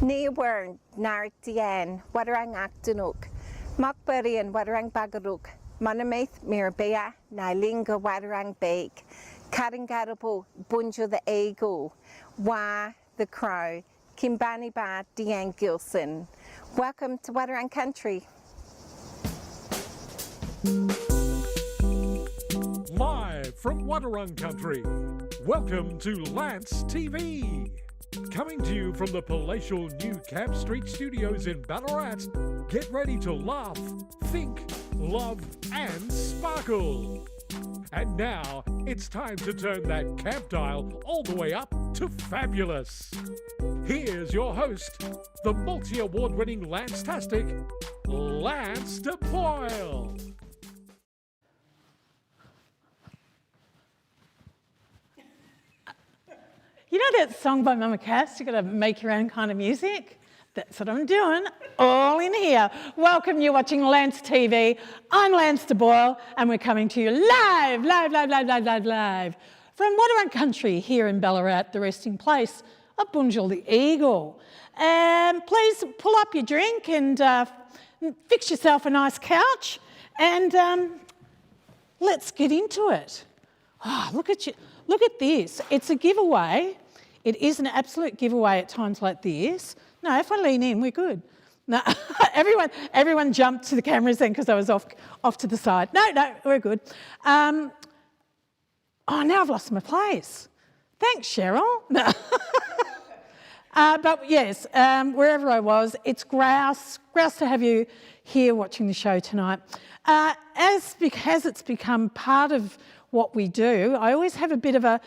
Ní bhhain náirt déan wadarang achtanúk, Mac burian wadarang bagarúk, Manameith mir bea na linga wadarang bake, Karingarapo bunjo the ego, Wa the crow, Kimbani ba Dean Gilson. Welcome to Wadarang Country. Live from Wadarang Country, welcome to Lance TV. Coming to you from the palatial new Camp Street Studios in Ballarat, get ready to laugh, think, love and sparkle. And now, it's time to turn that camp dial all the way up to fabulous. Here's your host, the multi-award-winning Lance-tastic, Lance DePoyle. You know that song by Mama Cass, you got to make your own kind of music? That's what I'm doing, all in here. Welcome, you're watching Lance TV. I'm Lance DeBoyle, and we're coming to you live from Wadarang Country here in Ballarat, the resting place of Bunjil the Eagle. And please pull up your drink and fix yourself a nice couch, and let's get into it. Oh, look at you. Look at this. It's a giveaway. It is an absolute giveaway at times like this. No, if I lean in, we're good. No, everyone jumped to the cameras then because I was off to the side. No, we're good. Oh, now I've lost my place. Thanks, Cheryl. No. But yes, wherever I was, it's grouse to have you here watching the show tonight. As it's become part of what we do, I always have a bit of a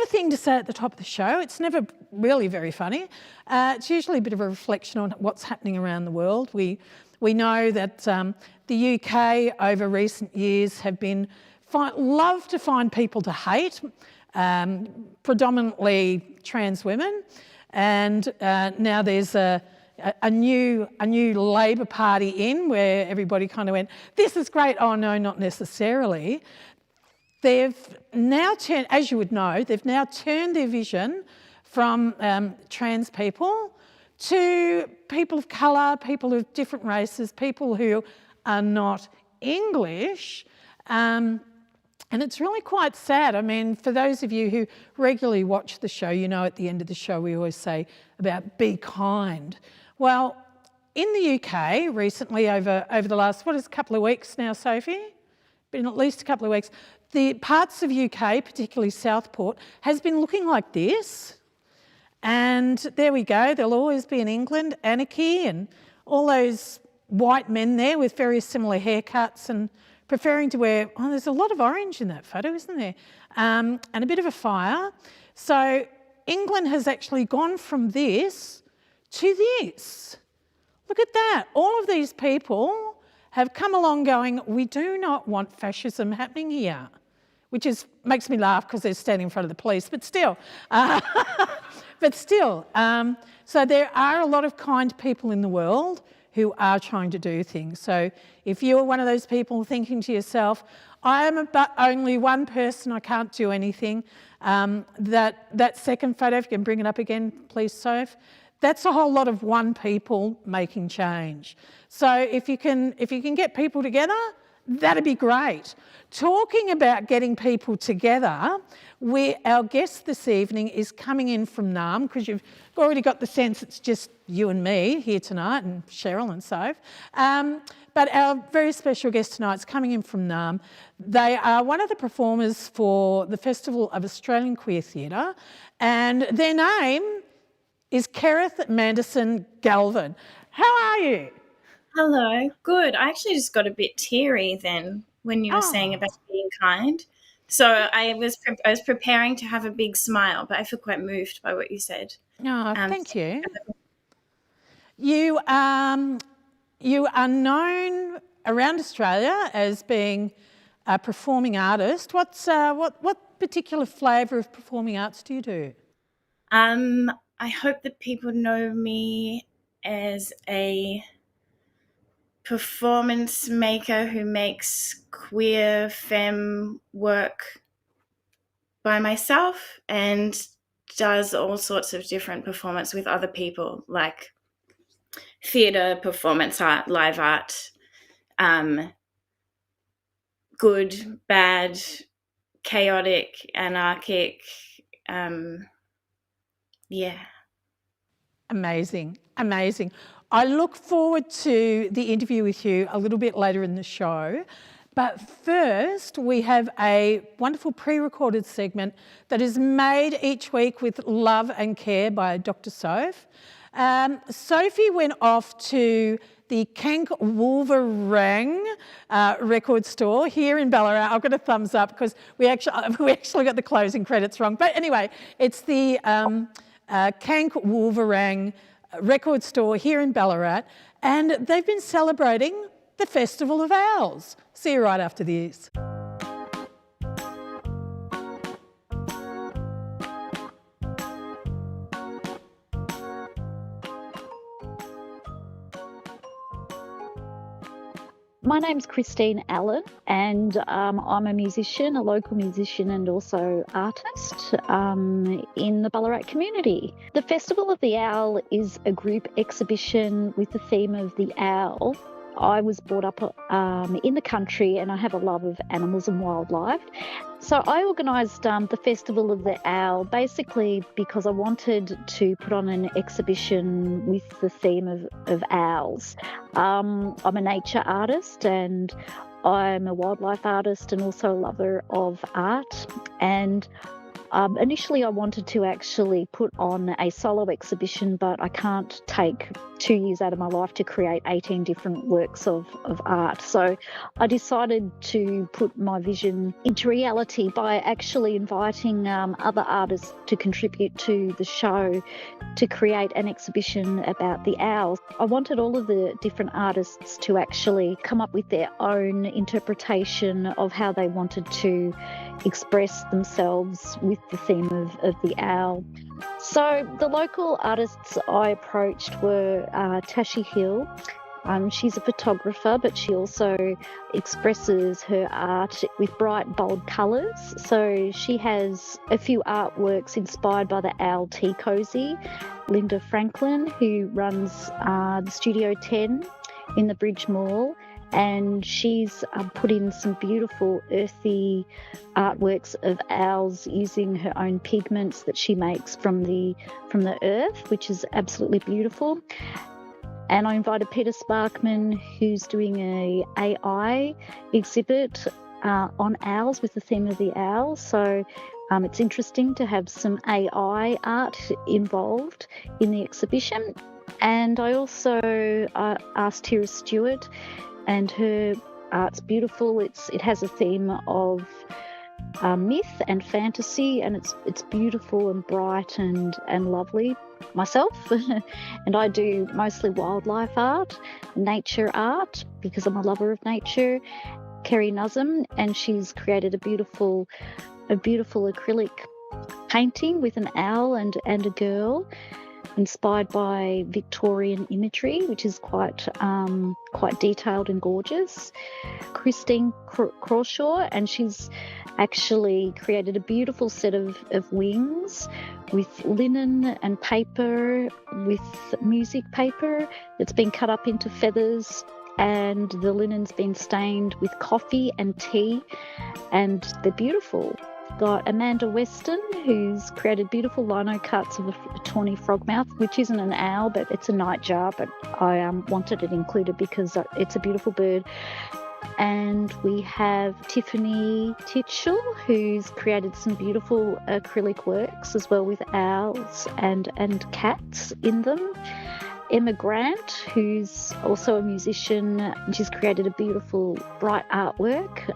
thing to say at the top of the show. It's never really very funny. It's usually a bit of a reflection on what's happening around the world. We know that the UK over recent years have been love to find people to hate, predominantly trans women, and now there's a new Labor Party in where everybody kind of went, this is great. Oh no, not necessarily. They've now turned, as you would know, they've now turned their vision from trans people to people of colour, people of different races, people who are not English. And it's really quite sad. I mean, for those of you who regularly watch the show, you know at the end of the show we always say about be kind. Well, in the UK recently, over the last, couple of weeks now, Sophie? Been at least a couple of weeks. The parts of UK, particularly Southport, has been looking like this. And there we go. There'll always be in England anarchy and all those white men there with very similar haircuts and preferring to wear, oh, there's a lot of orange in that photo, isn't there? And a bit of a fire. So England has actually gone from this to this. Look at that. All of these people have come along going, we do not want fascism happening here, which makes me laugh because they're standing in front of the police, but still. So there are a lot of kind people in the world who are trying to do things. So if you're one of those people thinking to yourself, I am but only one person, I can't do anything, that second photo, if you can bring it up again, please, Soph, that's a whole lot of one people making change. So if you can get people together, that'd be great. Talking about getting people together, our guest this evening is coming in from Naarm, because you've already got the sense it's just you and me here tonight, and Cheryl and Soph. But our very special guest tonight is coming in from Naarm. They are one of the performers for the Festival of Australian Queer Theatre, and their name is Kerith Manderson-Galvin. How are you? Hello, good. I actually just got a bit teary then when you were saying about being kind. So I was preparing to have a big smile, but I feel quite moved by what you said. Oh, thank you. You are known around Australia as being a performing artist. What particular flavour of performing arts do you do? I hope that people know me as a performance maker who makes queer femme work by myself and does all sorts of different performance with other people, like theatre, performance art, live art, good, bad, chaotic, anarchic. Yeah. Amazing, amazing. I look forward to the interview with you a little bit later in the show. But first, we have a wonderful pre-recorded segment that is made each week with love and care by Dr. Sophie. Sophie went off to the Kank Wolverang Records store here in Ballarat. I've got a thumbs up because we actually got the closing credits wrong. But anyway, it's the Kank Wolverang Record store here in Ballarat, and they've been celebrating the Festival of Owls. See you right after this. My name's Christine Allen, and I'm a musician, a local musician and also artist in the Ballarat community. The Festival of the Owl is a group exhibition with the theme of the owl. I was brought up in the country and I have a love of animals and wildlife. So I organised the Festival of the Owl basically because I wanted to put on an exhibition with the theme of owls. I'm a nature artist and I'm a wildlife artist and also a lover of art. And initially I wanted to actually put on a solo exhibition, but I can't take 2 years out of my life to create 18 different works of art. So I decided to put my vision into reality by actually inviting other artists to contribute to the show to create an exhibition about the owls. I wanted all of the different artists to actually come up with their own interpretation of how they wanted to express themselves with the theme of the owl. So the local artists I approached were Tashi Hill. She's a photographer, but she also expresses her art with bright, bold colours. So she has a few artworks inspired by the owl tea cosy. Linda Franklin, who runs the Studio 10 in the Bridge Mall, and she's put in some beautiful earthy artworks of owls using her own pigments that she makes from the earth, which is absolutely beautiful. And I invited Peter Sparkman, who's doing a AI exhibit on owls with the theme of the owl. So it's interesting to have some AI art involved in the exhibition. And I also asked Tira Stewart, and her art's beautiful. It has a theme of myth and fantasy, and it's beautiful and bright and lovely. Myself, and I do mostly wildlife art, nature art, because I'm a lover of nature. Kerry Nuzzum, and she's created a beautiful acrylic painting with an owl and a girl, inspired by Victorian imagery, which is quite detailed and gorgeous. Christine Crawshaw, and she's actually created a beautiful set of wings with linen and paper, with music paper that's been cut up into feathers, and the linen's been stained with coffee and tea, and they're beautiful. Got Amanda Weston, who's created beautiful lino cuts of a tawny frogmouth, which isn't an owl, but it's a nightjar, but I wanted it included because it's a beautiful bird. And we have Tiffany Titchell, who's created some beautiful acrylic works as well with owls and cats in them. Emma Grant, who's also a musician, she's created a beautiful bright artwork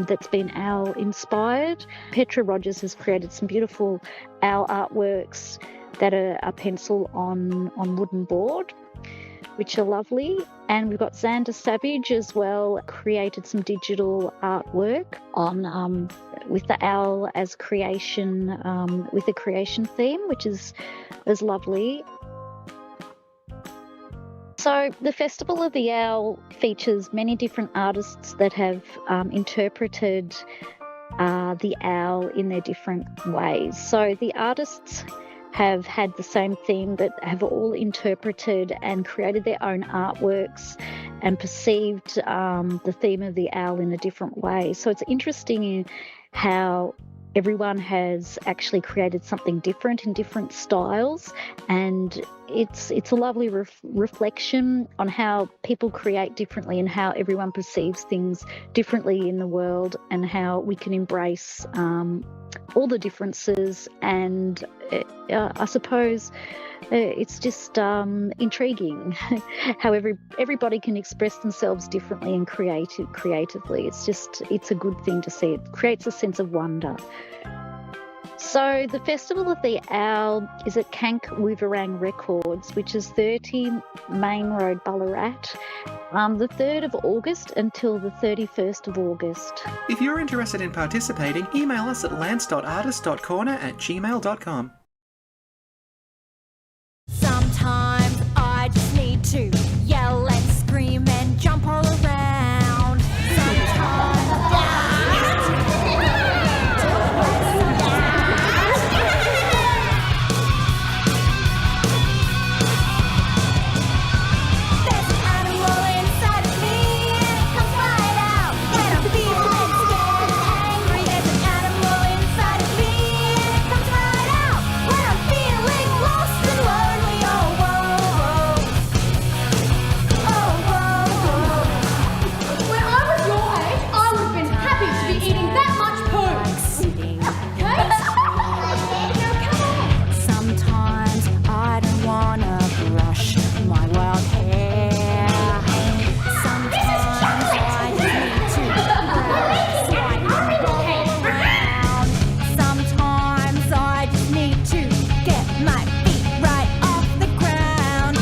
that's been owl inspired. Petra Rogers has created some beautiful owl artworks that are a pencil on wooden board, which are lovely. And we've got Xander Savage as well, created some digital artwork on with the owl as creation, with the creation theme, which is lovely. So the Festival of the Owl features many different artists that have interpreted the owl in their different ways. So the artists have had the same theme, but have all interpreted and created their own artworks and perceived the theme of the owl in a different way. So it's interesting how everyone has actually created something different in different styles, and it's a lovely reflection on how people create differently and how everyone perceives things differently in the world, and how we can embrace all the differences. And I suppose it's just intriguing how everybody can express themselves differently and creatively. It's a good thing to see. It creates a sense of wonder. So the Festival of the Owl is at Kank Wolverang Records, which is 30 Main Road, Ballarat, the 3rd of August until the 31st of August. If you're interested in participating, email us at lance.artist.corner@gmail.com. Sometimes I just need to yell and scream and jump all around. Sometimes there's an animal inside of me and it comes right out when I'm feeling scared and angry. There's an animal inside of me and it comes right out when I'm feeling lost and lonely. Oh, whoa, whoa. Oh, whoa, whoa. When I was your age, I would have been happy to be eating that much poo. Sometimes I don't wanna brush my wild hair. Sometimes I just need to swipe and roll around. Sometimes I just need to get my feet right off the ground.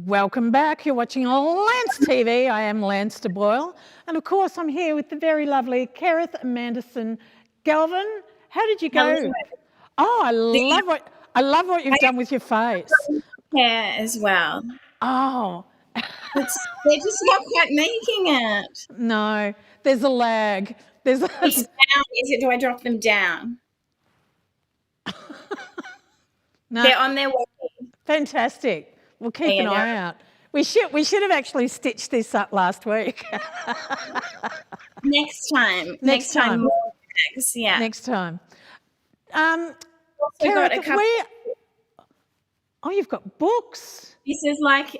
Welcome back. You're watching Lance TV. I am Lance de Boyle. And of course, I'm here with the very lovely Kerith Manderson-Galvin. How did you go? Hello. Oh, I love what you've done with your face. Hair as well. Oh, They're just not quite making it. no, there's a lag. It's down. Is it? Do I drop them down? No, They're on their way. fantastic. We'll keep There an you go. eye out. We should have actually stitched this up last week. Next time. Next time. More bags. Yeah. Next time. Also got a Kerith, couple. oh, you've got books. This is like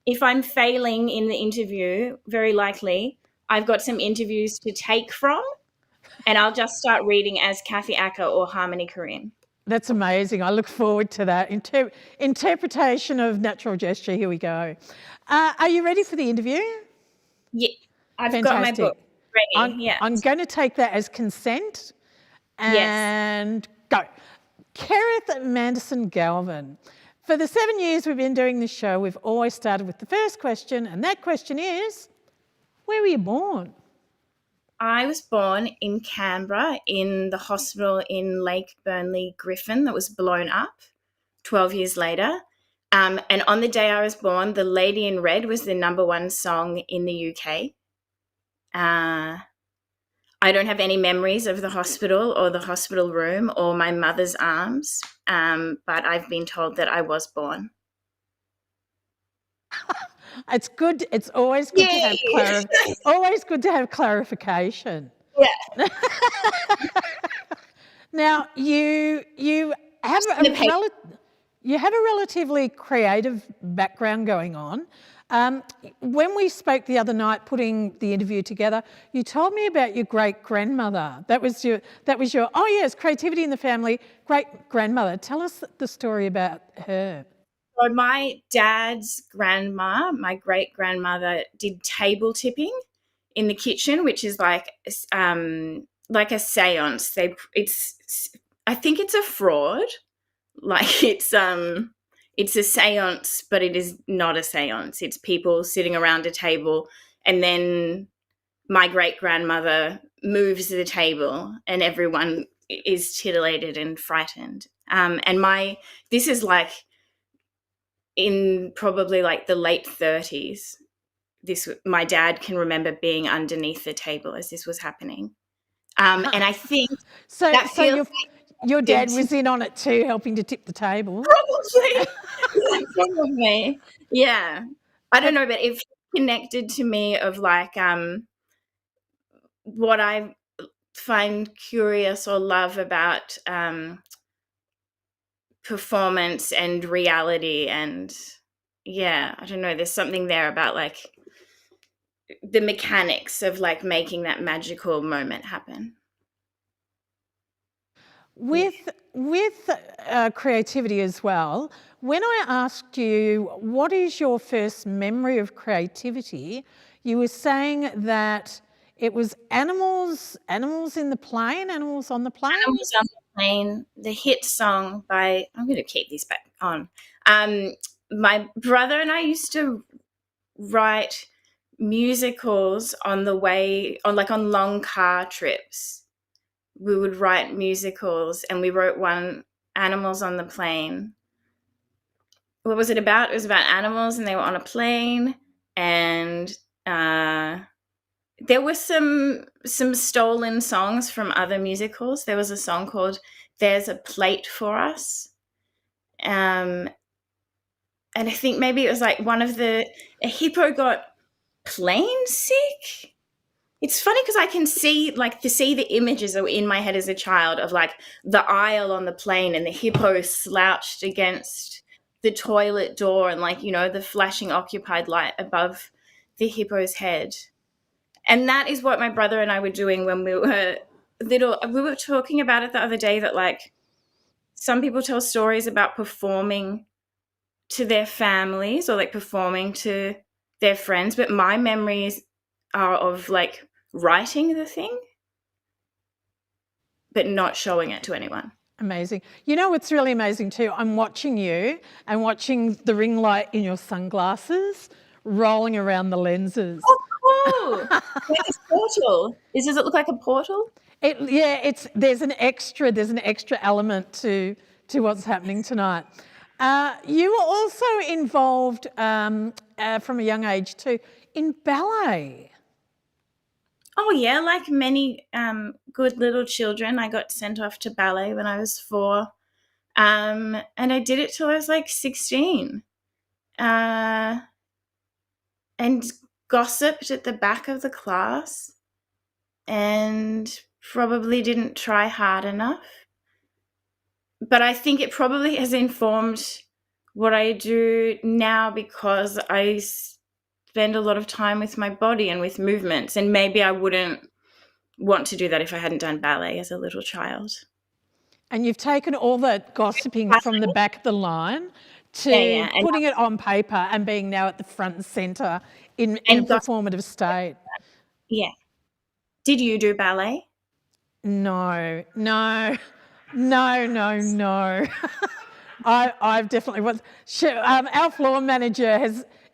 if I'm failing in the interview, very likely, I've got some interviews to take from, and I'll just start reading as Kathy Acker or Harmony Korine. That's amazing. I look forward to that. Interpretation of natural gesture. Here we go. Are you ready for the interview? Yeah, I've got my Fantastic. book ready. I'm going to take that as consent and go. Kerith Manderson-Galvin. For the 7 years we've been doing this show, we've always started with the first question, and that question is, where were you born? I was born in Canberra in the hospital in Lake Burnley Griffin that was blown up 12 years later. And on the day I was born, The Lady in Red was the #1 song in the UK. I don't have any memories of the hospital or the hospital room or my mother's arms, but I've been told that I was born. It's good. It's always good to have always good to have clarification. Yeah. Now you have you have a relatively creative background going on. When we spoke the other night, putting the interview together, you told me about your great grandmother. That was your oh yes, creativity in the family. Great grandmother. Tell us the story about her. So my dad's grandma, my great grandmother, did table tipping in the kitchen, which is like a séance. I think it's a fraud. Like it's a séance, but it is not a séance. It's people sitting around a table, and then my great grandmother moves the table, and everyone is titillated and frightened. And this is like in probably like the late 30s. My dad can remember being underneath the table as this was happening. And I think so your dad was in on it too, helping to tip the table. Probably. Yeah. I don't know, but if connected to me of like what I find curious or love about performance and reality, and yeah, I don't know, there's something there about like the mechanics of like making that magical moment happen. With creativity as well, when I asked you what is your first memory of creativity, you were saying that it was animals in the plane, animals on the plane? Animals on the Plane, the hit song by, I'm going to keep this back on. My brother and I used to write musicals on long car trips. We would write musicals, and we wrote one, Animals on the Plane. What was it about? It was about animals, and they were on a plane, and there were some stolen songs from other musicals. There was a song called There's a Plate for Us. And I think maybe it was like a hippo got plane sick. It's funny because I can see the images that were in my head as a child of like the aisle on the plane and the hippo slouched against the toilet door, and like, you know, the flashing occupied light above the hippo's head. And that is what my brother and I were doing when we were little. We were talking about it the other day, that like some people tell stories about performing to their families or like performing to their friends, but my memories are of like writing the thing but not showing it to anyone. Amazing. You know what's really amazing too? I'm watching you and watching the ring light in your sunglasses rolling around the lenses. Oh, cool. Like a portal. Does it look like a portal? There's an extra element to what's happening tonight. You were also involved from a young age too in ballet. Oh yeah, like many good little children, I got sent off to ballet when I was 4, and I did it till I was like 16, and gossiped at the back of the class, and probably didn't try hard enough. But I think it probably has informed what I do now, because I spend a lot of time with my body and with movements, and maybe I wouldn't want to do that if I hadn't done ballet as a little child. And you've taken all that gossiping from the back of the line to putting it on paper and being now at the front and centre in a performative state. Yeah. Did you do ballet? No. I've definitely was. Our floor manager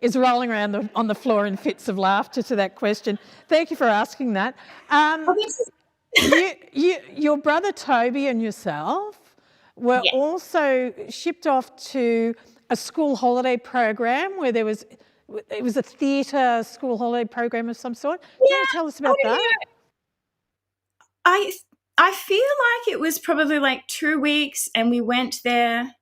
is rolling around on the floor in fits of laughter to that question. Thank you for asking that. Your brother Toby and yourself were also shipped off to a school holiday program where it was a theatre school holiday program of some sort. Do you want to tell us about that? I feel like it was probably like 2 weeks, and we went there,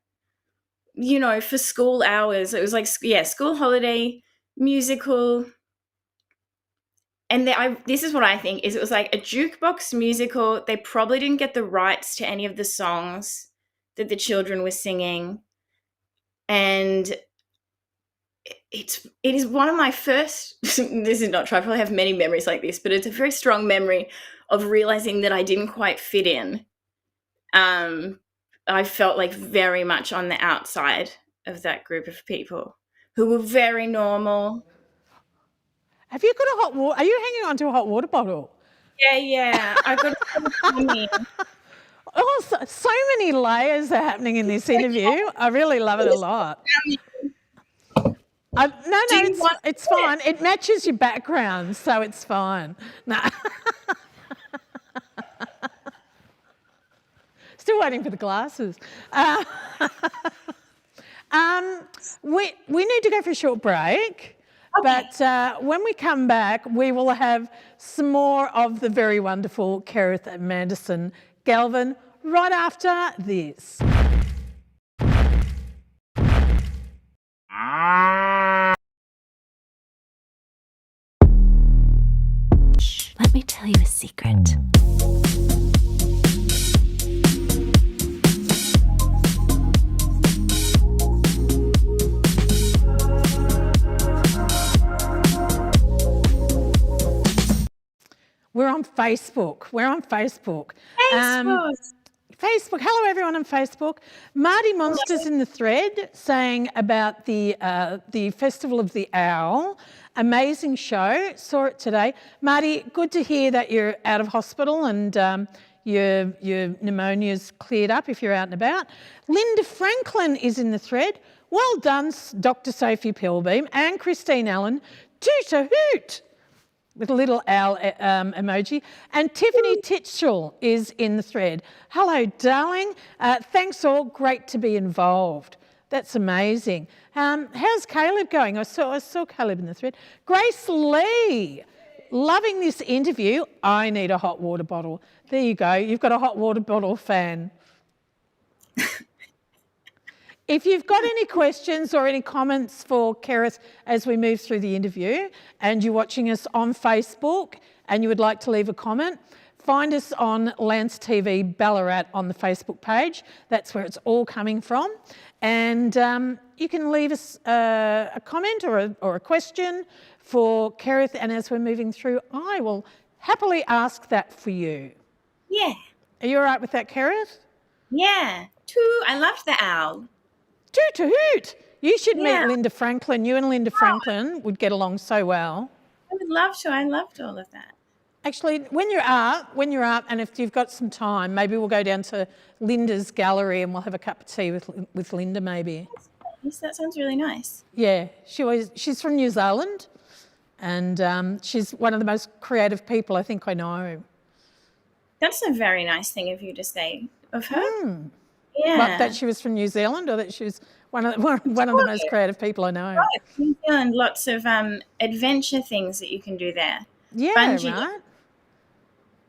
you know, for school hours. It was like, school holiday musical. And this is what I think, is it was like a jukebox musical. They probably didn't get the rights to any of the songs that the children were singing. And it is one of my first, this is not true, I probably have many memories like this, but it's a very strong memory of realizing that I didn't quite fit in. I felt like very much on the outside of that group of people who were very normal. Have you got a hot water? Are you hanging on to a hot water bottle? Yeah. I got a Oh, so many layers are happening in this interview. I really love it a lot. No, it's fine. It matches your background, so it's fine. No. Still waiting for the glasses. We need to go for a short break, but when we come back, we will have some more of the very wonderful Kerith Manderson-Galvin right after this. Let me tell you a secret. We're on Facebook. Facebook. Hello, everyone on Facebook. Marty Monster's in the thread saying about the Festival of the Owl. Amazing show. Saw it today. Marty, good to hear that you're out of hospital and your pneumonia's cleared up if you're out and about. Linda Franklin is in the thread. Well done, Dr. Sophie Pilbeam and Christine Allen. Toot a hoot! With a little owl emoji. And Tiffany Titchell is in the thread. Hello, darling. Thanks all. Great to be involved. That's amazing. How's Caleb going? I saw Caleb in the thread. Grace Lee, loving this interview. I need a hot water bottle. There you go. You've got a hot water bottle fan. If you've got any questions or any comments for Kerith as we move through the interview and you're watching us on Facebook and you would like to leave a comment, find us on Lance TV Ballarat on the Facebook page. That's where it's all coming from. And you can leave us a comment or a question for Kerith, and as we're moving through, I will happily ask that for you. Yeah. Are you all right with that, Kerith? Yeah. I loved the owl. Toot hoot! You should meet Linda Franklin. You and Linda Franklin would get along so well. I would love to. I loved all of that. Actually, when you're up, and if you've got some time, maybe we'll go down to Linda's gallery and we'll have a cup of tea with Linda maybe. Yes, that sounds really nice. Yeah, she's from New Zealand and she's one of the most creative people I think I know. That's a very nice thing of you to say of her. Yeah. What, that she was from New Zealand or that she was one of the most creative people I know? Right. New Zealand, lots of adventure things that you can do there. Yeah, Bungee,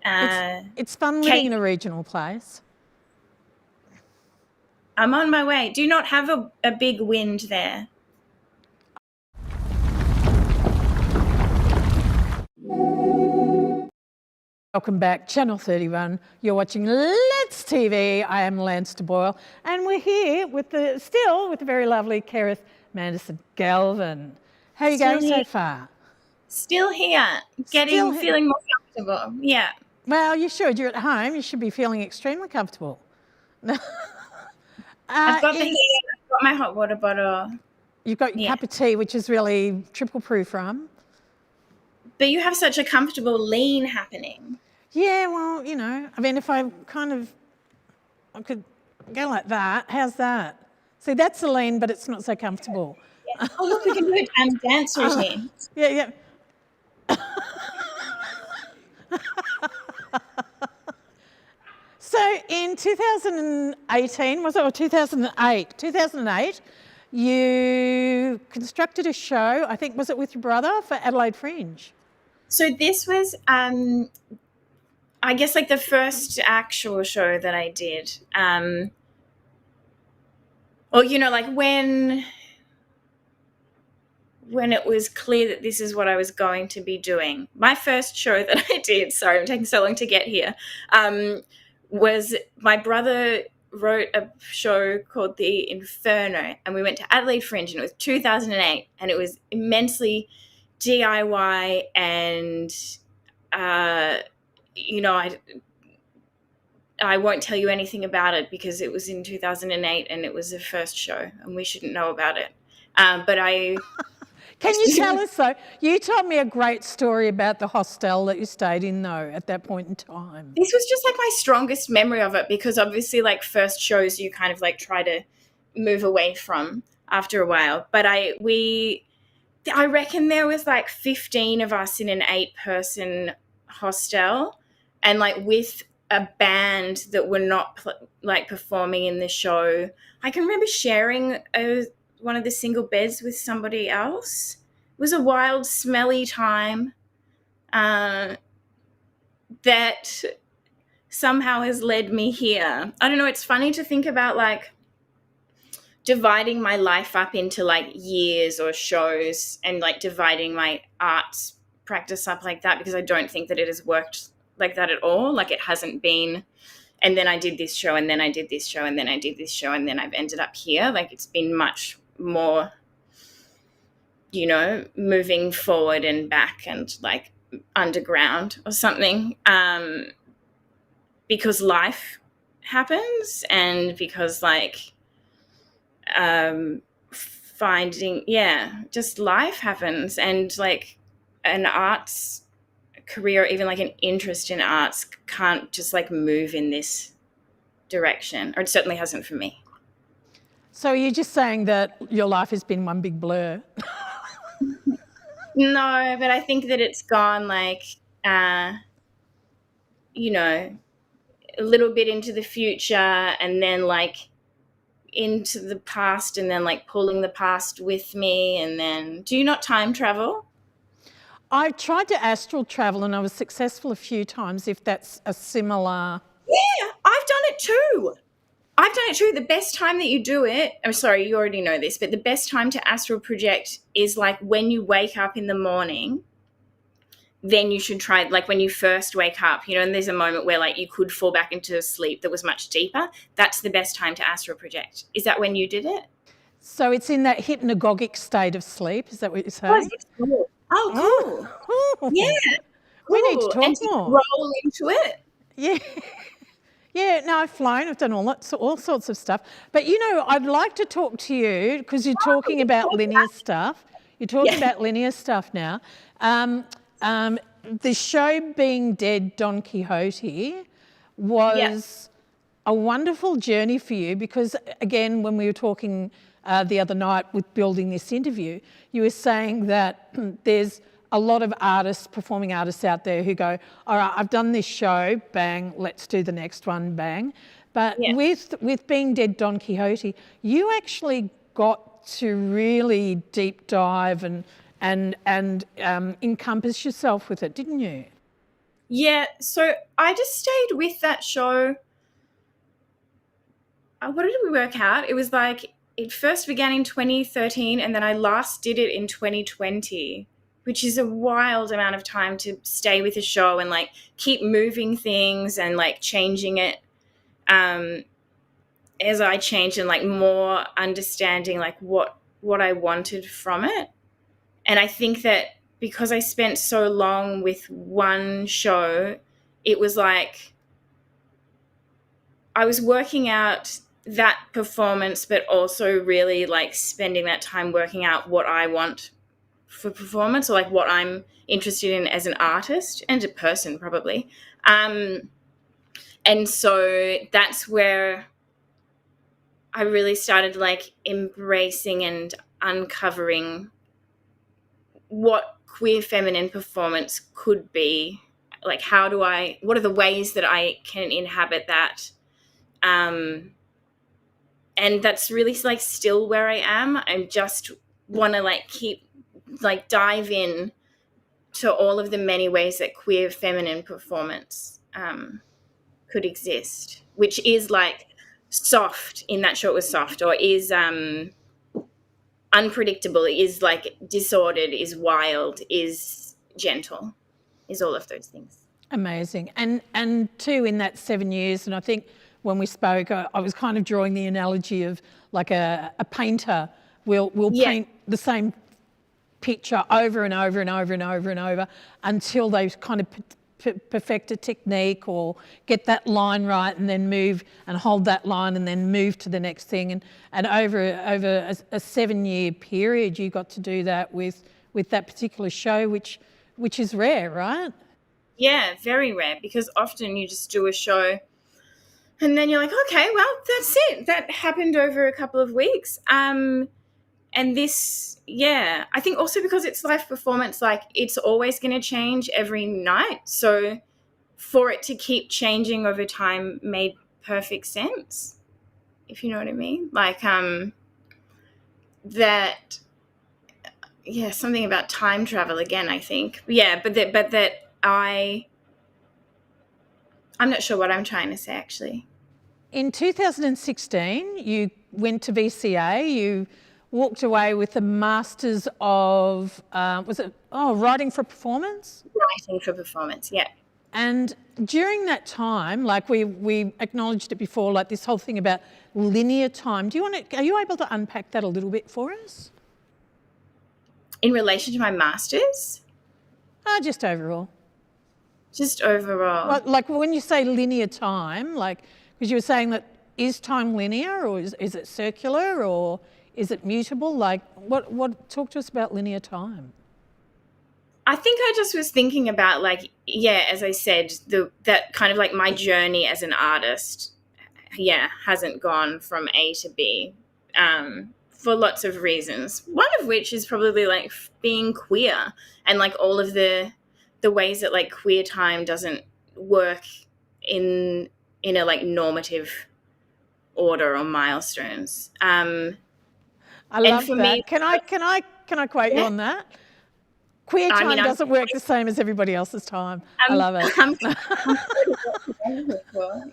right. It's fun living in a regional place. I'm on my way. Do you not have a big wind there? Welcome back, Channel 31. You're watching Let's TV. I am Lance Boyle, and we're here with the very lovely Kerith Manderson-Galvin. How are you going so far? Still here, feeling more comfortable. Yeah. Well, you should. You're at home. You should be feeling extremely comfortable. I've got the heat. I've got my hot water bottle. You've got your cup of tea, which is really triple proof rum. But you have such a comfortable lean happening. Yeah, well, you know, I mean, if I could go like that. How's that? See, that's a lean, but it's not so comfortable. Oh, look, we can do a dance routine. Yeah. So in 2018, was it, or 2008? 2008, you constructed a show, I think, was it with your brother, for Adelaide Fringe? So this was, I guess, like the first actual show that I did. Or, you know, like when it was clear that this is what I was going to be doing. My first show that I did, sorry, I'm taking so long to get here, was my brother wrote a show called The Inferno, and we went to Adelaide Fringe, and it was 2008, and it was immensely DIY, and you know, I won't tell you anything about it because it was in 2008 and it was the first show and we shouldn't know about it. But I... Can you tell us, though? You told me a great story about the hostel that you stayed in, though, at that point in time. This was just like my strongest memory of it, because obviously, like, first shows you kind of like try to move away from after a while. But I reckon there was like 15 of us in an 8-person hostel, and like with a band that were not like performing in the show. I can remember sharing one of the single beds with somebody else. It was a wild, smelly time that somehow has led me here. I don't know, it's funny to think about like dividing my life up into like years or shows, and like dividing my arts practice up like that, because I don't think that it has worked like that at all. Like, it hasn't been, and then I did this show, and then I did this show, and then I did this show, and then I've ended up here. Like, it's been much more, you know, moving forward and back and like underground or something, because life happens, and because like just life happens, and like an arts career, even like an interest in arts, can't just like move in this direction, or it certainly hasn't for me. So you're just saying that your life has been one big blur? No, but I think that it's gone like, you know, a little bit into the future, and then like into the past, and then like pulling the past with me. And then, do you not time travel? I tried to astral travel and I was successful a few times, if that's a similar... Yeah, I've done it too. The best time that you do it, I'm sorry, you already know this, but the best time to astral project is like when you wake up in the morning. Then you should try, like when you first wake up, you know, and there's a moment where like you could fall back into sleep that was much deeper. That's the best time to astral project. Is that when you did it? So it's in that hypnagogic state of sleep, is that what you're saying? Oh, cool. Yeah. Cool. We need to talk more. Roll into it. Yeah. Yeah, no, I've flown, I've done all sorts of stuff. But, you know, I'd like to talk to you, because you're talking about linear stuff. You're talking about linear stuff now. The show Being Dead Don Quixote was a wonderful journey for you, because, again, when we were talking the other night with building this interview, you were saying that there's a lot of artists, performing artists out there who go, all right, I've done this show, bang, let's do the next one, bang. But with Being Dead Don Quixote, you actually got to really deep dive and encompass yourself with it, didn't you? Yeah, so I just stayed with that show. What did we work out? It was like, it first began in 2013, and then I last did it in 2020, which is a wild amount of time to stay with a show and like keep moving things and like changing it as I changed, and like more understanding like what I wanted from it. And I think that because I spent so long with one show, it was like I was working out that performance, but also really like spending that time working out what I want for performance, or like what I'm interested in as an artist and a person probably. And so that's where I really started like embracing and uncovering what queer feminine performance could be. Like, what are the ways that I can inhabit that? And that's really like still where I am. I just want to like keep like dive in to all of the many ways that queer feminine performance could exist, which is like soft, in that short was soft, or is unpredictable, is like disordered, is wild, is gentle, is all of those things. Amazing. And too, in that 7 years, and I think when we spoke, I was kind of drawing the analogy of like a painter will paint the same picture over and over and over and over and over until they kind of perfect a technique or get that line right, and then move and hold that line and then move to the next thing. And over a 7 year period, you got to do that with that particular show, which is rare, right? Yeah, very rare, because often you just do a show and then you're like, okay, well, that's it. That happened over a couple of weeks. And this, yeah, I think also because it's live performance, like it's always going to change every night. So for it to keep changing over time made perfect sense, if you know what I mean. Like that, yeah, something about time travel again, I think. Yeah, but that I'm not sure what I'm trying to say, actually. In 2016, you went to VCA. You walked away with a Masters of, Writing for Performance? Writing for Performance, yeah. And during that time, like we acknowledged it before, like this whole thing about linear time. Are you able to unpack that a little bit for us? In relation to my Masters? Just overall. Just overall. Well, like when you say linear time, like, because you were saying that is time linear, or is it circular, or is it mutable? Like, what? Talk to us about linear time. I think I just was thinking about, like, yeah, as I said, that kind of like my journey as an artist, yeah, hasn't gone from A to B for lots of reasons. One of which is probably like being queer and like all of the ways that like queer time doesn't work in a like normative order or milestones. I love that. Me, can I quote you on that? Queer time doesn't work the same as everybody else's time. I love it.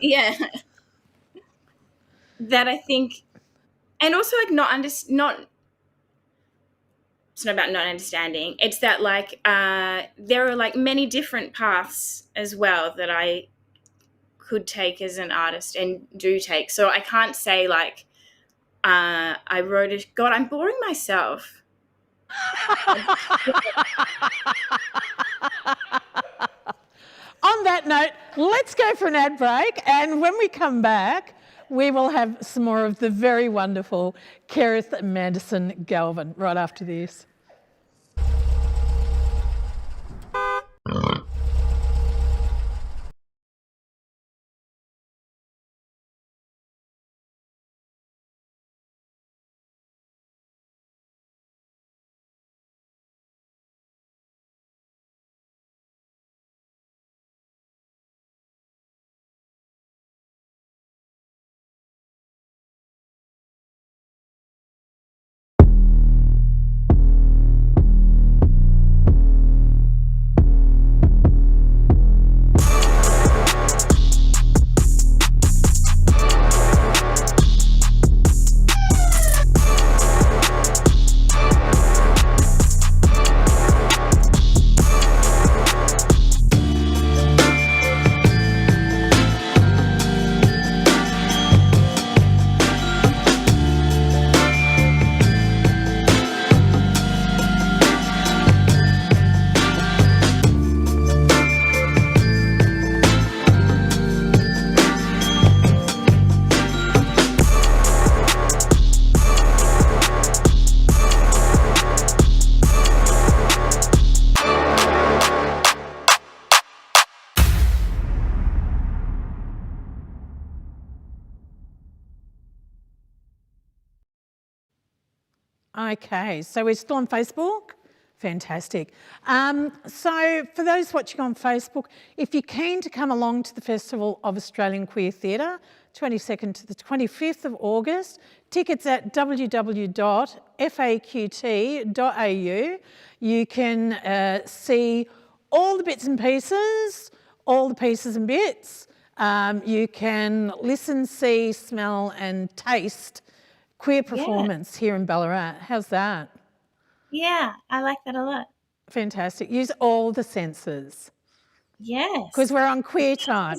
Yeah. That I think, and also like it's not about not understanding. It's that like there are like many different paths as well that I could take as an artist and do take. So I can't say like I wrote it. God, I'm boring myself. On that note, let's go for an ad break, and when we come back, we will have some more of the very wonderful Kerith Manderson-Galvin right after this. Okay, so we're still on Facebook? Fantastic. So for those watching on Facebook, if you're keen to come along to the Festival of Australian Queer Theatre, 22nd to the 25th of August, tickets at www.faqt.au. You can see all the bits and pieces, all the pieces and bits. You can listen, see, smell and taste queer performance here in Ballarat. How's that? Yeah, I like that a lot. Fantastic. Use all the senses. Yes. Because we're on queer time.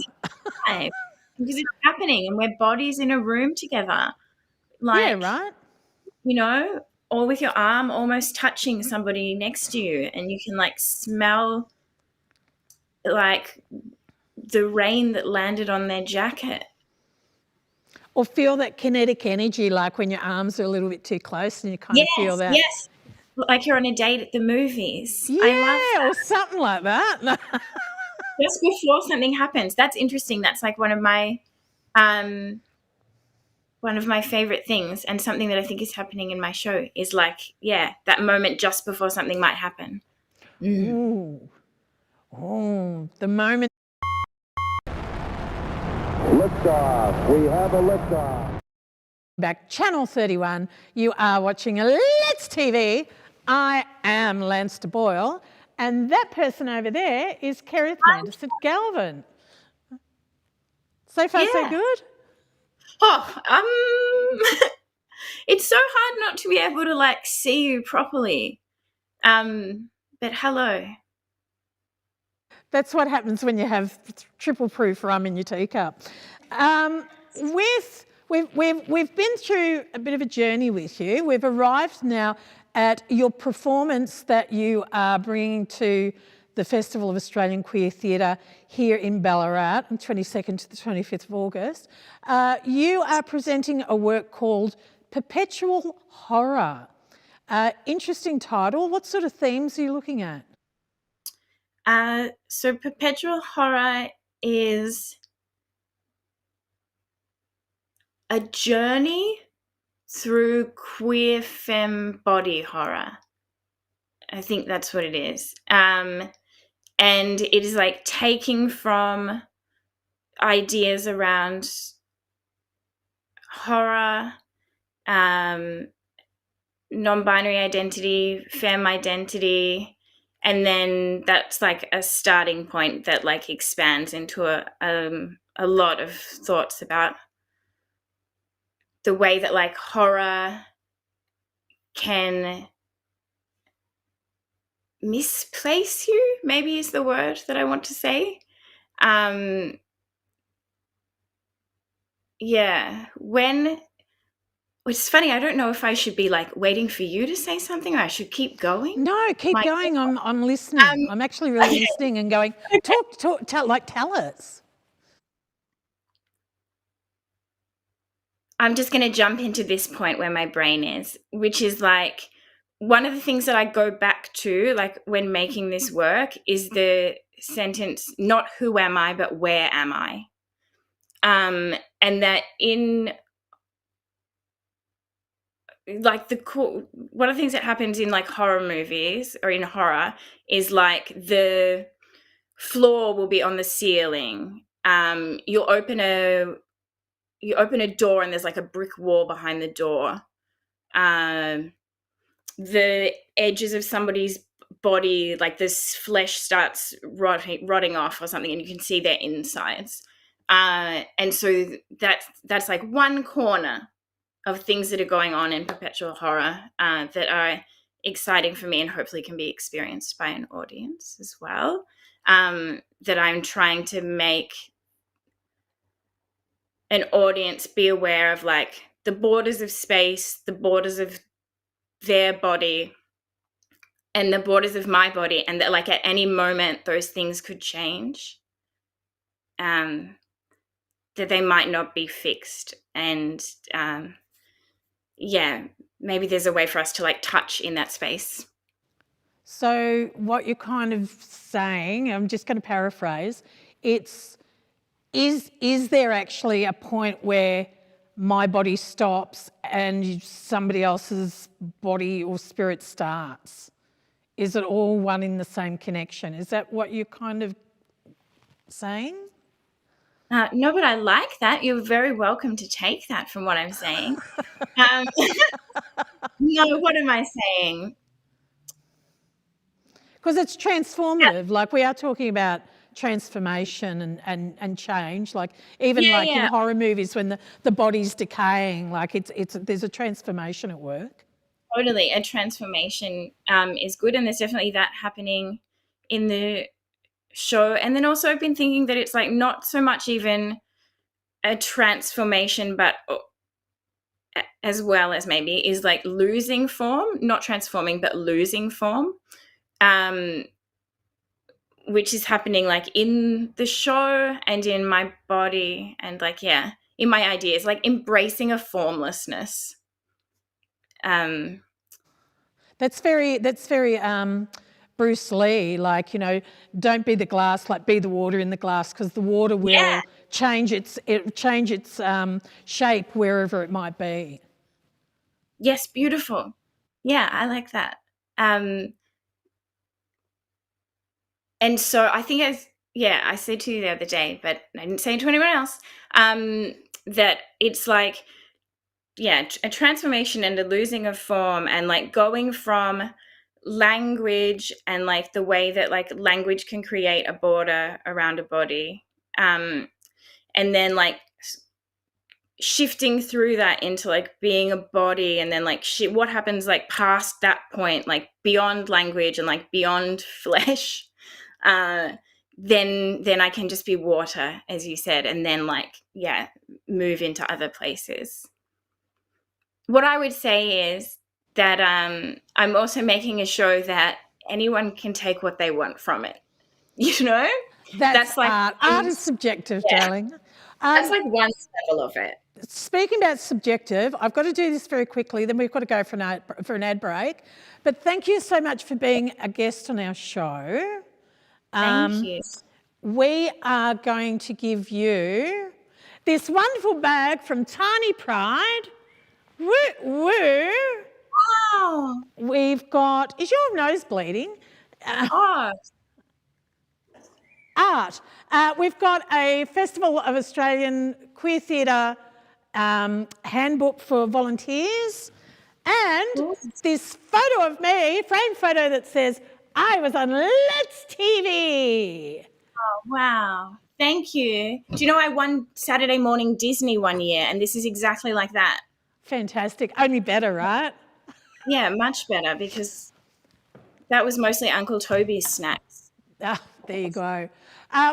Because it's happening and we're bodies in a room together. Like, Yeah, right? you know, or with your arm almost touching somebody next to you, and you can like smell like the rain that landed on their jacket. Or feel that kinetic energy, like when your arms are a little bit too close and you kind of feel that. Yes, like you're on a date at the movies. Yeah, I love that. or something like that. Just before something happens. That's interesting. That's like one of my favorite things, and something that I think is happening in my show is like, that moment just before something might happen. Ooh. Oh, the moment. Liftoff. We have a liftoff. Back, Channel 31, you are watching Let's TV. I am Lance de Boyle, and that person over there is Kerith Manderson-Galvin. So far, so good? It's so hard not to be able to like see you properly. But hello. That's what happens when you have triple proof rum in your teacup. We've been through a bit of a journey with you. We've arrived now at your performance that you are bringing to the Festival of Australian Queer Theatre here in Ballarat on 22nd to the 25th of August. You are presenting a work called Perpetual Horror. Interesting title. What sort of themes are you looking at? So Perpetual Horror is a journey through queer femme body horror. I think that's what it is. And it is like taking from ideas around horror, non-binary identity, femme identity, and then that's like a starting point that like expands into a lot of thoughts about the way that like horror can misplace you, maybe is the word that I want to say. It's funny, I don't know if I should be like waiting for you to say something or I should keep going. No, keep going. I'm listening. I'm actually really listening and going, tell us. I'm just going to jump into this point where my brain is, which is like one of the things that I go back to, like when making this work, is the sentence, not who am I, but where am I? And that in like one of the things that happens in like horror movies or in horror is like the floor will be on the ceiling. You open a door and there's like a brick wall behind the door. The edges of somebody's body, like this flesh starts rotting off or something, and you can see their insides. And so that's like one corner of things that are going on in perpetual horror that are exciting for me and hopefully can be experienced by an audience as well. That I'm trying to make an audience be aware of, like the borders of space, the borders of their body, and the borders of my body, and that like at any moment those things could change. That they might not be fixed, and maybe there's a way for us to like touch in that space. So what you're kind of saying, I'm just going to paraphrase, is there actually a point where my body stops and somebody else's body or spirit starts? Is it all one in the same connection? Is that what you're kind of saying? No, but I like that. You're very welcome to take that from what I'm saying. No, what am I saying? Because it's transformative. Like, we are talking about transformation and change. Like, even in horror movies when the body's decaying, like there's a transformation at work. Totally. A transformation is good, and there's definitely that happening in the show. And then also I've been thinking that it's like not so much even a transformation, but as well as maybe is like losing form, not transforming, but losing form, which is happening like in the show and in my body and like, in my ideas, like embracing a formlessness. That's very Bruce Lee, like, you know, don't be the glass, like be the water in the glass, because the water will change its shape wherever it might be. Yes, beautiful. Yeah, I like that. And so I think I said to you the other day, but I didn't say it to anyone else, that it's like, a transformation and a losing of form, and like going from language and like the way that like language can create a border around a body, and then like shifting through that into like being a body, and then like what happens like past that point, like beyond language and like beyond flesh, then I can just be water, as you said, and then like move into other places. What I would say is that I'm also making a show that anyone can take what they want from it. You know? That's like art. Art is subjective, darling. That's like one level of it. Speaking about subjective, I've got to do this very quickly, then we've got to go for an ad break. But thank you so much for being a guest on our show. Thank you. We are going to give you this wonderful bag from Tiny Pride. Woo, woo. Wow. We've got, is your nose bleeding? Art. We've got a Festival of Australian Queer Theatre handbook for volunteers, and this photo of me, framed photo that says, I was on Let's TV. Oh, wow. Thank you. Do you know I won Saturday Morning Disney one year, and this is exactly like that. Fantastic. Only better, right? Yeah, much better, because that was mostly Uncle Toby's snacks. There you go.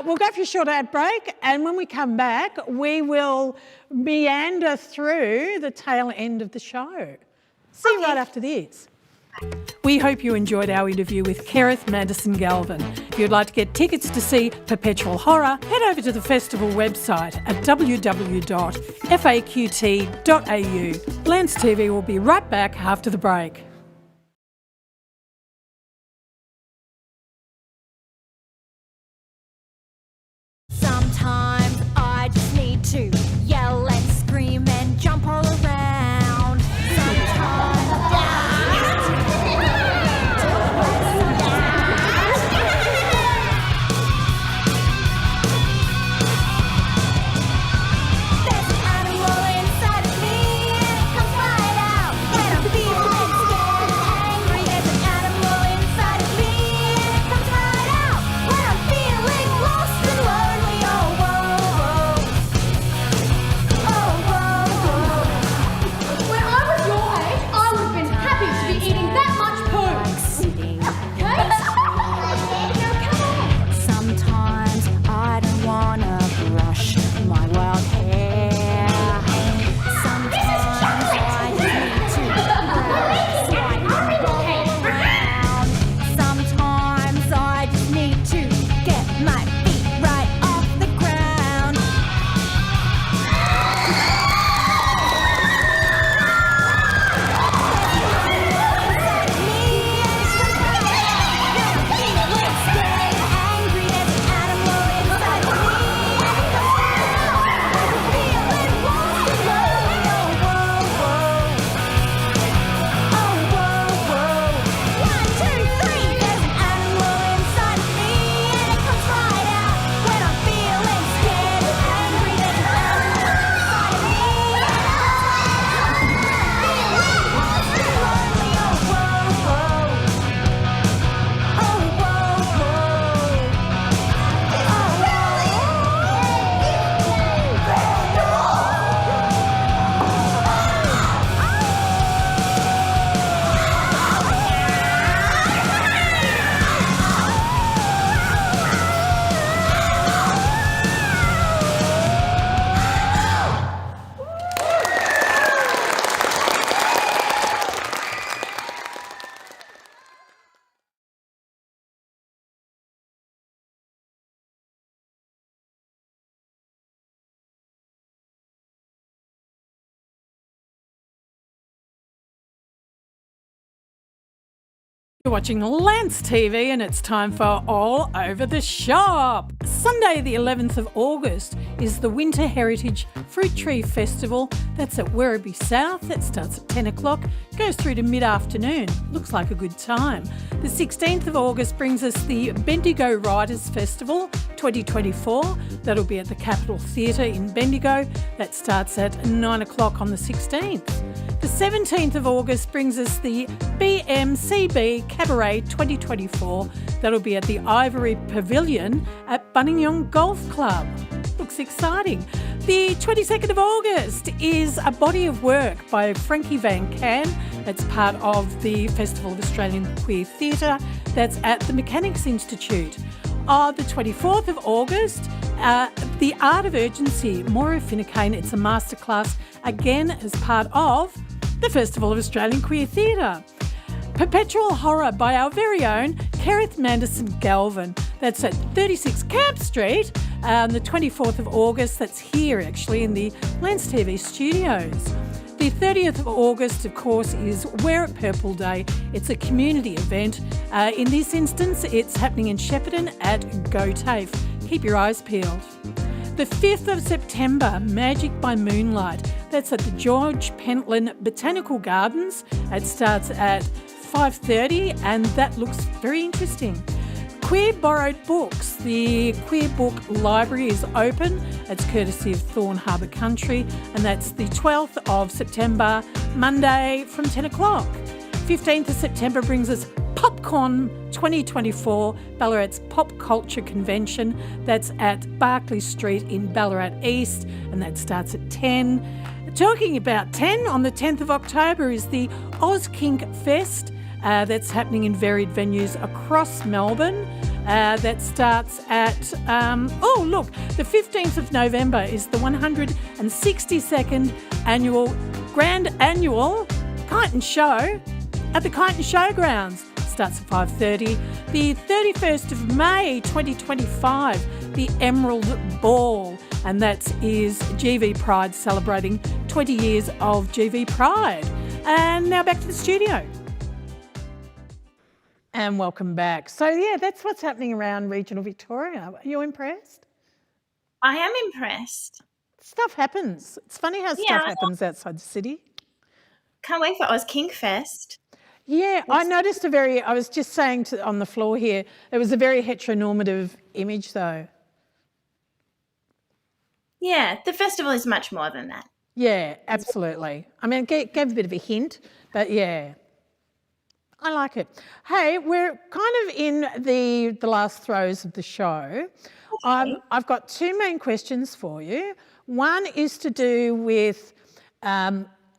We'll go for a short ad break, and when we come back, we will meander through the tail end of the show. See you right after this. We hope you enjoyed our interview with Kerith Manderson-Galvin. If you'd like to get tickets to see Perpetual Horror, head over to the festival website at www.faqt.au. Lance TV will be right back after the break. Sometimes I just need to yell and scream and jump all around. Sometimes there's an animal inside of me. Come find out when I'm feeling scared. You're watching Lance TV and it's time for All Over the Shop. Sunday the 11th of August is the Winter Heritage Fruit Tree Festival. That's at Werribee South. That starts at 10 o'clock, goes through to mid-afternoon. Looks like a good time. The 16th of August brings us the Bendigo Writers Festival 2024. That'll be at the Capitol Theatre in Bendigo. That starts at 9 o'clock on the 16th. The 17th of August brings us the BMCB Cabaret 2024. That'll be at the Ivory Pavilion at Buninyong Golf Club. Looks exciting. The 22nd of August is a body of work by Frankie Van Can. That's part of the Festival of Australian Queer Theatre. That's at the Mechanics Institute. On the 24th of August, The Art of Urgency, Maura Finucane. It's a masterclass, again as part of the Festival of Australian Queer Theatre. Perpetual Horror by our very own Kerith Manderson-Galvin. That's at 36 Camp Street on the 24th of August. That's here actually in the Lance TV studios. The 30th of August, of course, is Wear It Purple Day. It's a community event. In this instance, it's happening in Shepparton at Go TAFE. Keep your eyes peeled. The 5th of September, Magic by Moonlight. That's at the George Pentland Botanical Gardens. It starts at 5:30 and that looks very interesting. Queer Borrowed Books. The Queer Book Library is open. It's courtesy of Thorn Harbour Country and that's the 12th of September, Monday from 10 o'clock. 15th of September brings us Popcorn 2024, Ballarat's Pop Culture Convention. That's at Barclay Street in Ballarat East and that starts at 10. Talking about 10, on the 10th of October is the Oz Kink Fest. That's happening in varied venues across Melbourne. That starts at, the 15th of November is the 162nd Grand Annual Kite and Show at the Kite and Showgrounds. Starts at 5:30. The 31st of May 2025, the Emerald Ball, and that is GV Pride celebrating 20 years of GV Pride. And now back to the studio. And welcome back. So, yeah, that's what's happening around regional Victoria. Are you impressed? I am impressed. Stuff happens. It's funny how stuff happens outside the city. Can't wait for Oz Kink Fest. Yeah, I noticed I was just saying on the floor here, it was a very heteronormative image though. Yeah, the festival is much more than that. Yeah, absolutely. I mean, it gave a bit of a hint, but yeah, I like it. Hey, we're kind of in the last throes of the show. Okay. I've got two main questions for you. One is to do with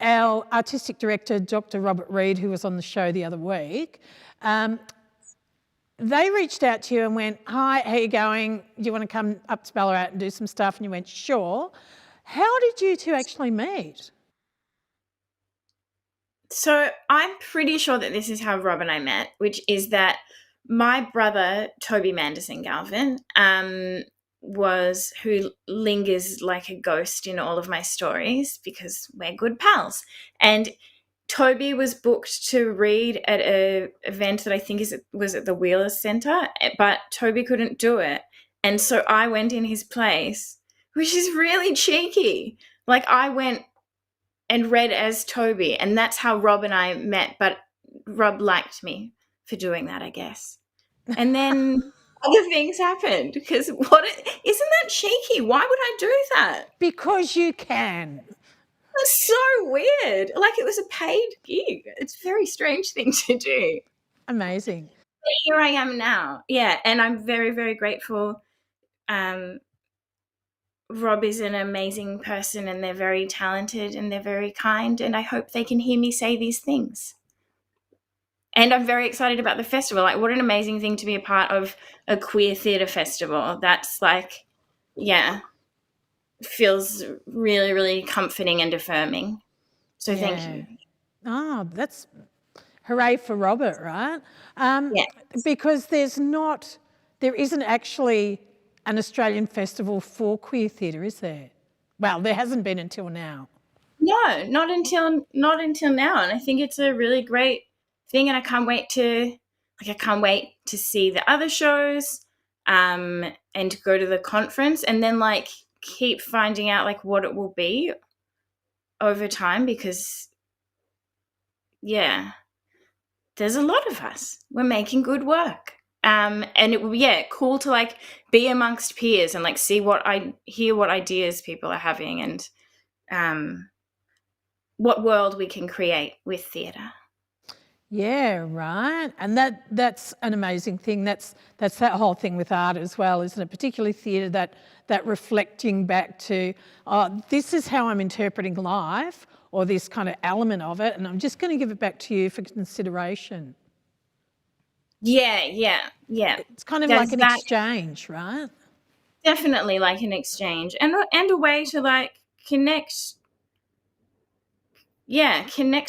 our artistic director, Dr. Robert Reid, who was on the show the other week. They reached out to you and went, "Hi, how you going? Do you want to come up to Ballarat and do some stuff?" And you went, "Sure." How did you two actually meet? So I'm pretty sure that this is how Rob and I met, which is that my brother, Toby Manderson-Galvin, who lingers like a ghost in all of my stories because we're good pals. And Toby was booked to read at an event that I think was at the Wheeler Centre, but Toby couldn't do it. And so I went in his place, which is really cheeky. Like I went and read as Toby, and that's how Rob and I met. But Rob liked me for doing that, I guess. And then other things happened because isn't that cheeky? Why would I do that? Because you can. That's so weird. Like it was a paid gig. It's a very strange thing to do. Amazing. But here I am now. Yeah, and I'm very, very grateful. Rob is an amazing person and they're very talented and they're very kind and I hope they can hear me say these things. And I'm very excited about the festival. Like, what an amazing thing to be a part of a queer theatre festival. That's like, yeah, feels really, really comforting and affirming. So thank you. Oh, that's hooray for Robert, right? Yeah. Because there isn't actually an Australian festival for queer theatre, is there? Well, there hasn't been until now. No, not until now. And I think it's a really great thing and I can't wait to I can't wait to see the other shows and to go to the conference, and then like keep finding out like what it will be over time, because there's a lot of us. We're making good work. And it will be cool to like be amongst peers and like hear what ideas people are having, and what world we can create with theatre. Yeah, right. And that's an amazing thing. That's that whole thing with art as well, isn't it? Particularly theatre, that reflecting back to, this is how I'm interpreting life, or this kind of element of it, and I'm just going to give it back to you for consideration. Yeah. It's kind of like an exchange, right? Definitely like an exchange, and a way to like connect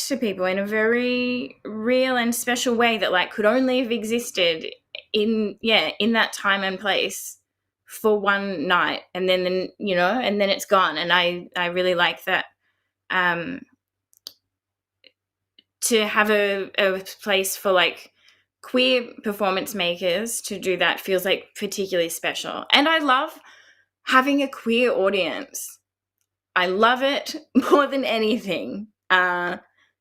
to people in a very real and special way that like could only have existed in that time and place for one night, and then and then it's gone. And I really like that, to have a place for like queer performance makers to do that feels like particularly special. And I love having a queer audience. I love it more than anything,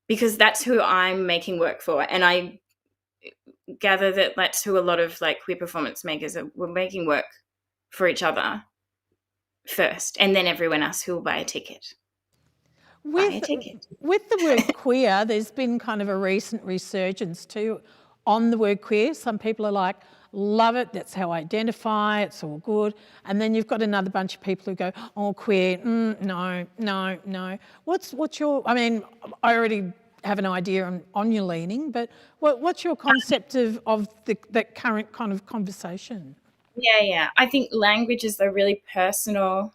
because that's who I'm making work for. And I gather that that's who a lot of like queer performance makers are. We're making work for each other first, and then everyone else who will buy a ticket. With the word queer, there's been kind of a recent resurgence too on the word queer. Some people are like, love it, that's how I identify, it's all good. And then you've got another bunch of people who go, oh, queer, no. What's your, I mean, I already have an idea on your leaning, but what's your concept of that current kind of conversation? Yeah. I think language is a really personal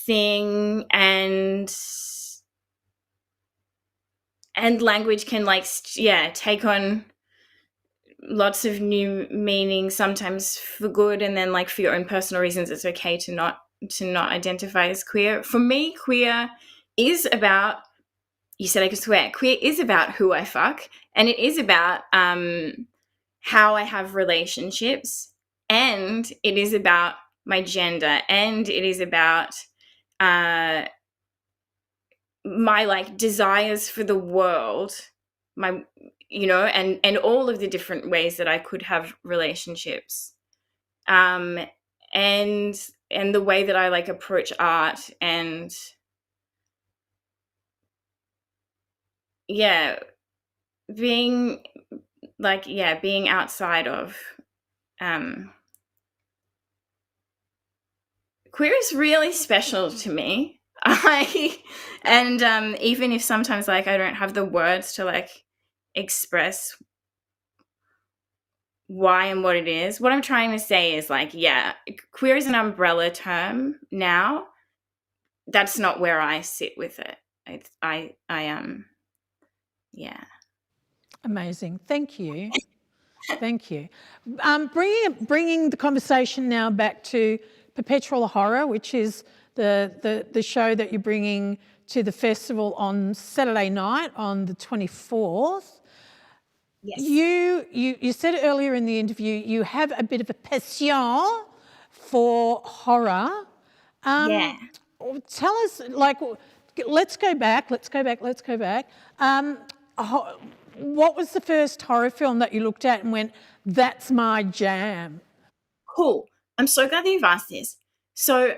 thing, and language can like take on lots of new meanings, sometimes for good, and then like for your own personal reasons it's okay to not identify as queer. For me, queer is about, you said I could swear, queer is about who I fuck, and it is about how I have relationships, and it is about my gender, and it is about my like desires for the world, my and all of the different ways that I could have relationships, and the way that I like approach art, and being outside of queer is really special to me. Even if sometimes like I don't have the words to like express why and what it is, what I'm trying to say is like, queer is an umbrella term now. That's not where I sit with it. I am. Amazing. Thank you. Thank you. Bringing the conversation now back to Perpetual Horror, which is the show that you're bringing to the festival on Saturday night on the 24th. Yes. You said earlier in the interview you have a bit of a passion for horror. Tell us, like, let's go back. What was the first horror film that you looked at and went, that's my jam? Cool. I'm so glad that you've asked this. So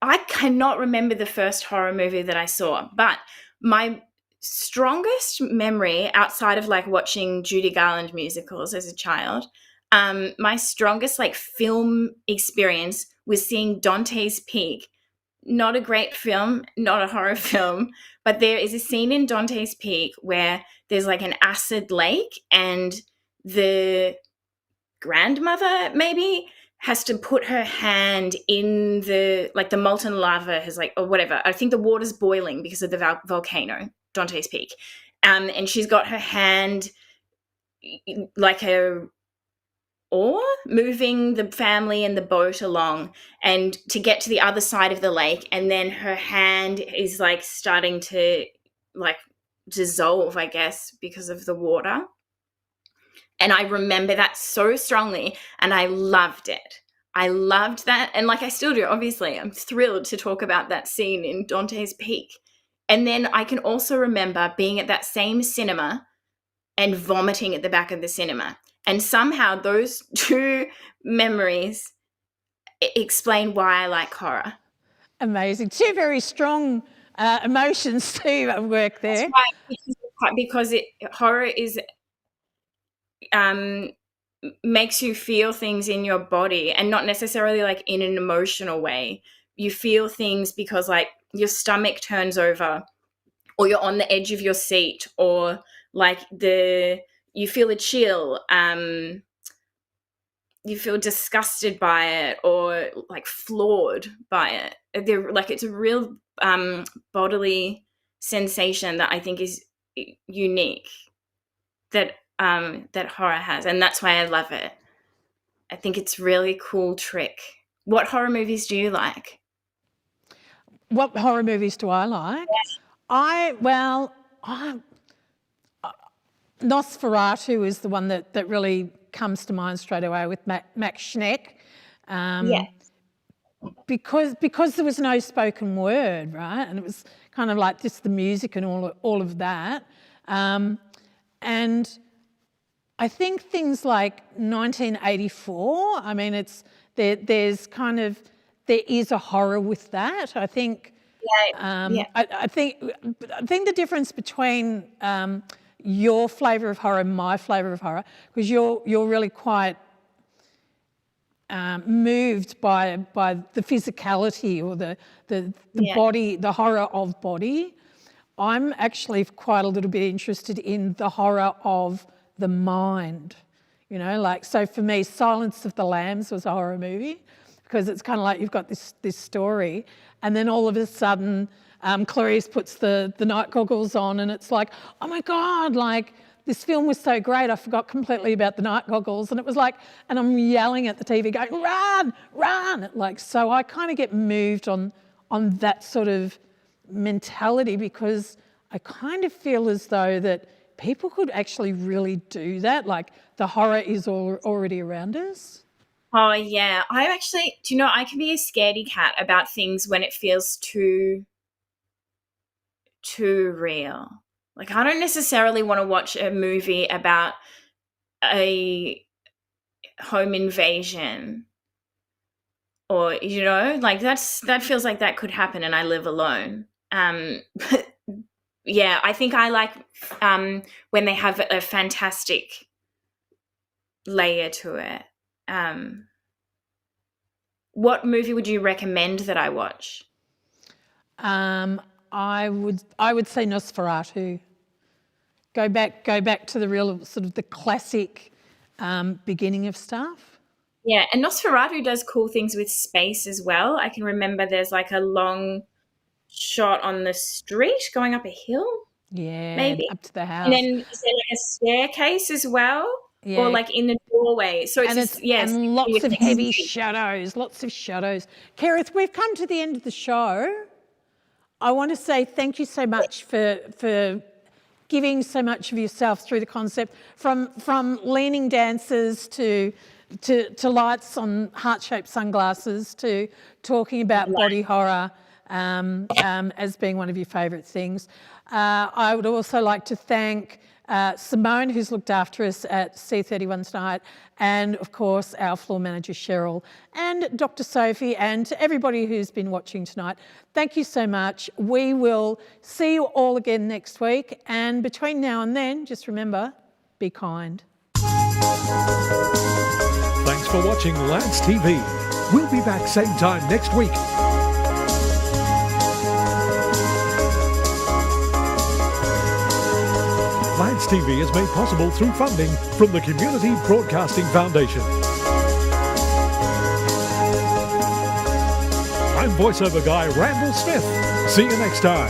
I cannot remember the first horror movie that I saw, but my strongest memory outside of like watching Judy Garland musicals as a child, my strongest like film experience was seeing Dante's Peak. Not a great film, not a horror film, but there is a scene in Dante's Peak where there's like an acid lake, and the grandmother maybe has to put her hand in the molten lava has like, or whatever. I think the water's boiling because of the volcano, Dante's Peak. And she's got her hand like a oar moving the family and the boat along and to get to the other side of the lake. And then her hand is like starting to like dissolve, I guess, because of the water. And I remember that so strongly, and I loved it. I loved that. And like I still do, obviously. I'm thrilled to talk about that scene in Dante's Peak. And then I can also remember being at that same cinema and vomiting at the back of the cinema. And somehow those two memories explain why I like horror. Amazing. Two very strong emotions too at work there. That's right, because horror is makes you feel things in your body, and not necessarily like in an emotional way. You feel things because like your stomach turns over, or you're on the edge of your seat, or like you feel a chill, you feel disgusted by it, or like floored by it. It's a real bodily sensation that I think is unique that horror has, and that's why I love it. I think it's a really cool trick. What horror movies do you like? What horror movies do I like? Yes. Nosferatu is the one that really comes to mind straight away with Max Schneck. Yes. Because there was no spoken word, right? And it was kind of like just the music and all of that. And I think things like 1984, I mean, there is a horror with that. I think. I think the difference between your flavour of horror and my flavour of horror, because you're really quite moved by the physicality or the body, the horror of body. I'm actually quite a little bit interested in the horror of the mind. You know, like, so for me, Silence of the Lambs was a horror movie, because it's kind of like you've got this story, and then all of a sudden Clarice puts the night goggles on, and it's like, oh my God, like this film was so great, I forgot completely about the night goggles. And it was like, and I'm yelling at the TV going, run, run. Like, so I kind of get moved on that sort of mentality, because I kind of feel as though that people could actually really do that. Like the horror is already around us. Oh yeah. Do you know, I can be a scaredy cat about things when it feels too real. Like, I don't necessarily want to watch a movie about a home invasion, or, you know, like that feels like that could happen and I live alone. But yeah, I think I like when they have a fantastic layer to it. What movie would you recommend that I watch? I would say Nosferatu. Go back to the real sort of the classic beginning of stuff. Yeah, and Nosferatu does cool things with space as well. I can remember there's like a long shot on the street going up a hill. Yeah, maybe up to the house. And then is there like a staircase as well? Yeah. Or like in the doorway. So and lots of heavy shadows, lots of shadows. Kerith, we've come to the end of the show. I want to say thank you so much for giving so much of yourself through the concept, from leaning dancers to lights on heart-shaped sunglasses, to talking about body horror as being one of your favourite things. I would also like to thank Simone, who's looked after us at C31 tonight, and of course our floor manager Cheryl, and Dr. Sophie, and to everybody who's been watching tonight. Thank you so much. We will see you all again next week, and between now and then, just remember, be kind. Thanks for watching Lance TV. We'll be back same time next week. Lance TV is made possible through funding from the Community Broadcasting Foundation. I'm voiceover guy Randall Smith. See you next time.